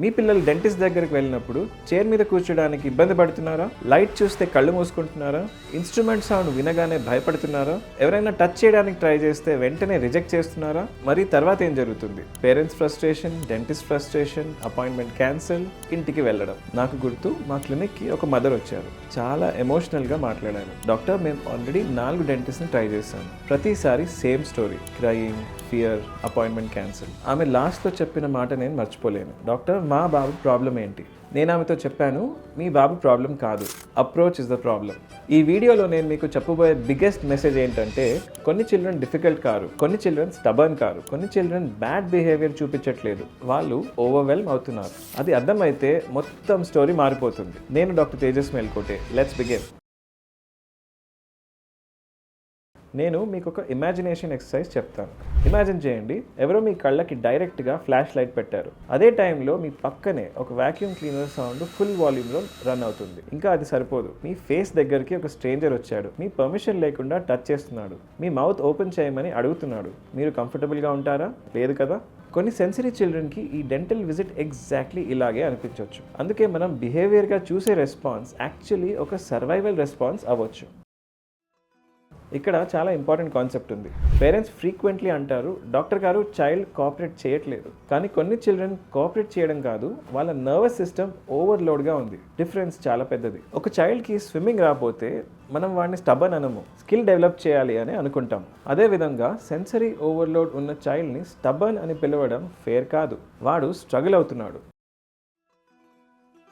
మీ పిల్లలు డెంటిస్ట్ దగ్గరికి వెళ్ళినప్పుడు చైర్ మీద కూర్చోడానికి ఇబ్బంది పడుతున్నారా? లైట్ చూస్తే కళ్ళు మూసుకుంటున్నారా? ఇన్స్ట్రుమెంట్ సౌండ్ వినగానే భయపడుతున్నారా? ఎవరైనా టచ్ చేయడానికి ట్రై చేస్తే వెంటనే రిజెక్ట్ చేస్తున్నారా? మరి తర్వాత ఏం జరుగుతుంది? Parents frustration, dentist frustration, appointment cancel, ఇంటికి వెళ్ళడం. నాకు గుర్తు, మా క్లినిక్కి ఒక మదర్ వచ్చారు. చాలా ఎమోషనల్గా మాట్లాడారు. డాక్టర్, మేము ఆల్రెడీ 4 డెంటిస్ట్ని ట్రై చేశాము. ప్రతిసారి same story, crying, fear, appointment cancel. ఆమె లాస్ట్లో చెప్పిన మాట నేను మర్చిపోలేను. డాక్టర్, మా బాబు ప్రాబ్లం ఏంటి? నేను ఆమెతో చెప్పాను, మీ బాబు ప్రాబ్లం కాదు, అప్రోచ్ ఇస్ ద ప్రాబ్లం. ఈ వీడియోలో నేను మీకు చెప్పబోయే బిగ్గెస్ట్ మెసేజ్ ఏంటంటే, కొన్ని చిల్డ్రన్ డిఫికల్ట్ కారు, కొన్ని చిల్డ్రన్ స్టబర్న్ కారు, కొన్ని చిల్డ్రన్ బ్యాడ్ బిహేవియర్ చూపించట్లేదు, వాళ్ళు ఓవర్వెల్మ్ అవుతున్నారు. అది అర్థమైతే మొత్తం స్టోరీ మారిపోతుంది. నేను doctor Tejas Melkote. Let's begin. నేను మీకు ఒక ఇమాజినేషన్ ఎక్సర్సైజ్ చెప్తాను. ఇమాజిన్ చేయండి, ఎవరో మీ కళ్ళకి డైరెక్ట్గా ఫ్లాష్ లైట్ పెట్టారు. అదే టైంలో మీ పక్కనే ఒక వ్యాక్యూమ్ క్లీనర్ సౌండ్ ఫుల్ వాల్యూమ్లో రన్ అవుతుంది. ఇంకా అది సరిపోదు, మీ ఫేస్ దగ్గరికి ఒక స్ట్రేంజర్ వచ్చాడు, మీ పర్మిషన్ లేకుండా టచ్ చేస్తున్నాడు, మీ మౌత్ ఓపెన్ చేయమని అడుగుతున్నాడు. మీరు కంఫర్టబుల్గా ఉంటారా? లేదు కదా? కొన్ని సెన్సరీ చిల్డ్రన్కి ఈ డెంటల్ విజిట్ ఎగ్జాక్ట్లీ ఇలాగే అనిపించవచ్చు. అందుకే మనం బిహేవియర్గా చూసే రెస్పాన్స్ యాక్చువల్లీ ఒక సర్వైవల్ రెస్పాన్స్ అవ్వచ్చు. ఇక్కడ చాలా ఇంపార్టెంట్ కాన్సెప్ట్ ఉంది. పేరెంట్స్ ఫ్రీక్వెంట్లీ అంటారు, డాక్టర్ గారు చైల్డ్ కోఆపరేట్ చేయట్లేదు. కానీ కొన్ని చిల్డ్రన్ కోఆపరేట్ చేయడం కాదు, వాళ్ళ నర్వస్ సిస్టమ్ ఓవర్లోడ్గా ఉంది. డిఫరెన్స్ చాలా పెద్దది. ఒక చైల్డ్కి స్విమ్మింగ్ రాకపోతే మనం వాడిని స్టబర్న్ అనము, స్కిల్ డెవలప్ చేయాలి అని అనుకుంటాం. అదేవిధంగా సెన్సరీ ఓవర్లోడ్ ఉన్న చైల్డ్ని స్టబర్న్ అని పిలవడం ఫేర్ కాదు. వాడు స్ట్రగుల్ అవుతున్నాడు.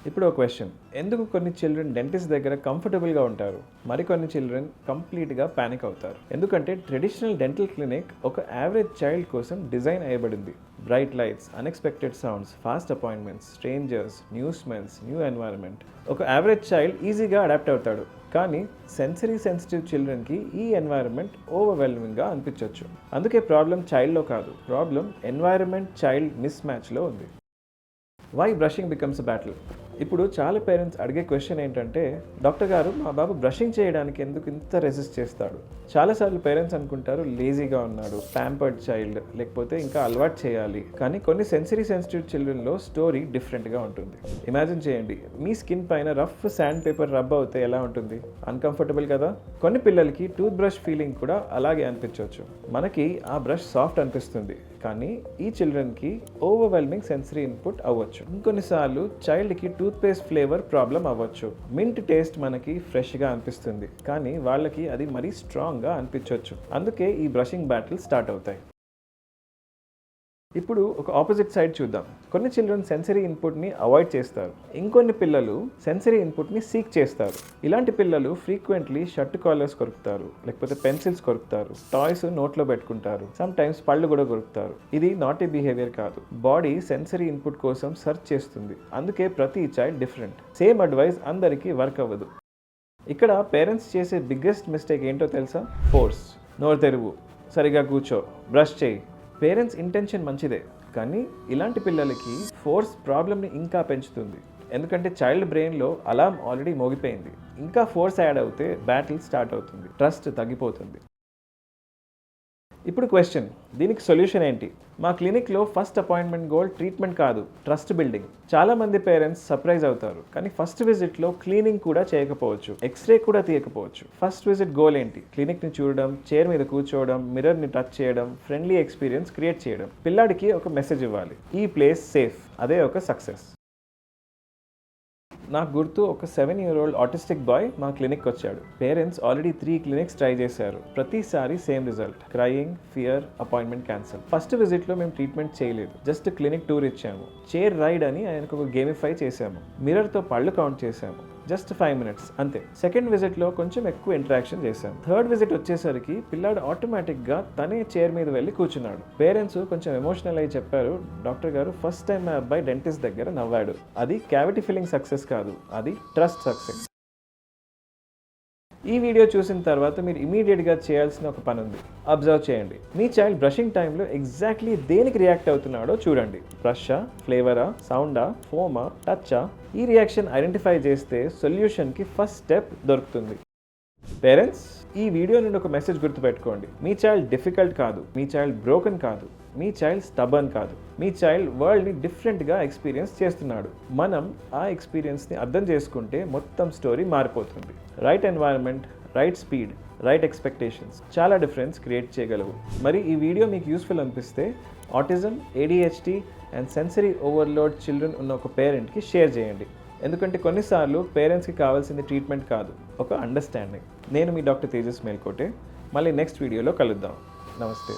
ఇప్పుడు ఒక క్వశ్చన్, ఎందుకు కొన్ని చిల్డ్రన్ డెంటిస్ట్ దగ్గర కంఫర్టబుల్గా ఉంటారు, మరికొన్ని చిల్డ్రన్ కంప్లీట్గా ప్యానిక్ అవుతారు? ఎందుకంటే ట్రెడిషనల్ డెంటల్ క్లినిక్ ఒక యావరేజ్ చైల్డ్ కోసం డిజైన్ అయ్యబడింది. Bright lights, unexpected sounds, fast appointments, strangers, new smells, new environment. ఒక యావరేజ్ చైల్డ్ ఈజీగా అడాప్ట్ అవుతాడు. కానీ సెన్సరీ సెన్సిటివ్ చిల్డ్రన్కి ఈ ఎన్వైరన్మెంట్ ఓవర్వెల్మింగ్గా అనిపించవచ్చు. అందుకే ప్రాబ్లం చైల్డ్లో కాదు, ప్రాబ్లం ఎన్వైరన్మెంట్ చైల్డ్ మిస్ మ్యాచ్లో ఉంది. Why brushing becomes a battle? ఇప్పుడు చాలా పేరెంట్స్ అడిగే క్వశ్చన్ ఏంటంటే, డాక్టర్ గారు, మా బాబు బ్రషింగ్ చేయడానికి ఎందుకు ఇంత రెసిస్ట్ చేస్తాడు? చాలాసార్లు పేరెంట్స్ అనుకుంటారు, లేజీగా ఉన్నాడు, ప్యాంపర్డ్ చైల్డ్, లేకపోతే ఇంకా అలవాటు చేయాలి. కానీ కొన్ని సెన్సరీ సెన్సిటివ్ చిల్డ్రన్లో స్టోరీ డిఫరెంట్గా ఉంటుంది. ఇమాజిన్ చేయండి, మీ స్కిన్ పైన రఫ్ శాండ్ పేపర్ రబ్ అవుతే ఎలా ఉంటుంది? అన్కంఫర్టబుల్ కదా? కొన్ని పిల్లలకి టూత్ బ్రష్ ఫీలింగ్ కూడా అలాగే అనిపించవచ్చు. మనకి ఆ బ్రష్ సాఫ్ట్ అనిపిస్తుంది, కానీ ఈ చిల్డ్రన్కి ఓవర్వెల్మింగ్ సెన్సరీ ఇన్పుట్ అవ్వచ్చు. ఇంకొన్నిసార్లు చైల్డ్కి టూత్పేస్ట్ ఫ్లేవర్ ప్రాబ్లం అవ్వచ్చు. మింట్ టేస్ట్ మనకి ఫ్రెష్గా అనిపిస్తుంది, కానీ వాళ్ళకి అది మరీ స్ట్రాంగ్గా అనిపించవచ్చు. అందుకే ఈ బ్రషింగ్ బ్యాటిల్ స్టార్ట్ అవుతాయి. ఇప్పుడు ఒక ఆపోజిట్ సైడ్ చూద్దాం. కొన్ని చిల్డ్రన్ సెన్సరీ ఇన్పుట్ని అవాయిడ్ చేస్తారు, ఇంకొన్ని పిల్లలు సెన్సరీ ఇన్పుట్ని సీక్ చేస్తారు. ఇలాంటి పిల్లలు ఫ్రీక్వెంట్లీ షర్ట్ కాలర్స్ కొరుకుతారు, లేకపోతే పెన్సిల్స్ కొరుకుతారు, టాయ్స్ నోట్లో పెట్టుకుంటారు, సమ్ టైమ్స్ పళ్ళు కూడా కొరుకుతారు. ఇది నాటీ బిహేవియర్ కాదు, బాడీ సెన్సరీ ఇన్పుట్ కోసం సెర్చ్ చేస్తుంది. అందుకే ప్రతి చైల్డ్ డిఫరెంట్. సేమ్ అడ్వైస్ అందరికీ వర్క్ అవ్వదు. ఇక్కడ పేరెంట్స్ చేసే బిగ్గెస్ట్ మిస్టేక్ ఏంటో తెలుసా? ఫోర్స్. నోరు తెరువు, సరిగా కూర్చో, బ్రష్ చేయి. పేరెంట్స్ ఇంటెన్షన్ మంచిదే, కానీ ఇలాంటి పిల్లలకి ఫోర్స్ ప్రాబ్లమ్ని ఇంకా పెంచుతుంది. ఎందుకంటే చైల్డ్ బ్రెయిన్లో అలారం ఆల్రెడీ మోగిపోయింది. ఇంకా ఫోర్స్ యాడ్ అవుతే బ్యాటిల్ స్టార్ట్ అవుతుంది, ట్రస్ట్ తగ్గిపోతుంది. ఇప్పుడు క్వశ్చన్, దీనికి సొల్యూషన్ ఏంటి? మా క్లినిక్లో ఫస్ట్ అపాయింట్మెంట్ గోల్ ట్రీట్మెంట్ కాదు, ట్రస్ట్ బిల్డింగ్. చాలామంది పేరెంట్స్ సర్ప్రైజ్ అవుతారు, కానీ ఫస్ట్ విజిట్లో క్లీనింగ్ కూడా చేయకపోవచ్చు, ఎక్స్రే కూడా తీయకపోవచ్చు. ఫస్ట్ విజిట్ గోల్ ఏంటి? క్లినిక్ని చూడడం, చైర్ మీద కూర్చోవడం, మిర్రర్ని టచ్ చేయడం, ఫ్రెండ్లీ ఎక్స్పీరియన్స్ క్రియేట్ చేయడం. పిల్లాడికి ఒక మెసేజ్ ఇవ్వాలి, ఈ ప్లేస్ సేఫ్. అదే ఒక సక్సెస్. నాకు గుర్తు, ఒక 7-year-old ఆటిస్టిక్ బాయ్ మా క్లినిక్ వచ్చాడు. పేరెంట్స్ ఆల్రెడీ 3 క్లినిక్స్ ట్రై చేశారు, ప్రతిసారి same result, crying, fear, appointment cancel. First విజిట్లో మేము ట్రీట్మెంట్ చేయలేదు, జస్ట్ క్లినిక్ టూర్ ఇచ్చాము, చైర్ రైడ్ అని ఆయనకు ఒక గేమిఫై చేశాము, మిర్రర్తో పళ్ళు కౌంట్ చేశాము, జస్ట్ 5 minutes అంతే. సెకండ్ విజిట్లో కొంచెం ఎక్కువ ఇంటరాక్షన్ చేశాం. థర్డ్ విజిట్ వచ్చేసరికి పిల్లాడు ఆటోమేటిక్గా తనే చైర్ మీద వెళ్ళి కూర్చున్నాడు. పేరెంట్స్ కొంచెం ఎమోషనల్ అయ్యి చెప్పారు, డాక్టర్ గారు, ఫస్ట్ టైం మా అబ్బాయి డెంటిస్ట్ దగ్గర నవ్వాడు. అది క్యావిటీ ఫిల్లింగ్ సక్సెస్ కాదు, అది ట్రస్ట్ సక్సెస్. ఈ వీడియో చూసిన తర్వాత మీరు ఇమీడియట్గా చేయాల్సిన ఒక పని ఉంది. అబ్జర్వ్ చేయండి, మీ చైల్డ్ బ్రషింగ్ టైంలో ఎగ్జాక్ట్లీ దేనికి రియాక్ట్ అవుతున్నాడో చూడండి. బ్రషా, ఫ్లేవరా, సౌండా, ఫోమా, టచ్చా? ఈ రియాక్షన్ ఐడెంటిఫై చేస్తే సొల్యూషన్కి ఫస్ట్ స్టెప్ దొరుకుతుంది. పేరెంట్స్, ఈ వీడియో నుండి ఒక మెసేజ్ గుర్తుపెట్టుకోండి. మీ చైల్డ్ డిఫికల్ట్ కాదు, మీ చైల్డ్ బ్రోకెన్ కాదు, మీ చైల్డ్ స్టబర్న్ కాదు, మీ చైల్డ్ వరల్డ్ని డిఫరెంట్గా ఎక్స్పీరియన్స్ చేస్తున్నాడు. మనం ఆ ఎక్స్పీరియన్స్ని అర్థం చేసుకుంటే మొత్తం స్టోరీ మారిపోతుంది. Right environment, right speed, right expectations చాలా డిఫరెన్స్ క్రియేట్ చేయగలవు. మరి ఈ వీడియో మీకు యూస్ఫుల్ అనిపిస్తే autism, ADHD and sensory overload children ఉన్న ఒక పేరెంట్కి షేర్ చేయండి. ఎందుకంటే కొన్నిసార్లు పేరెంట్స్కి కావాల్సింది ట్రీట్మెంట్ కాదు, ఒక అండర్స్టాండింగ్. నేను మీ డాక్టర్ తేజస్ మేల్కోటే. మళ్ళీ నెక్స్ట్ వీడియోలో కలుద్దాం. నమస్తే.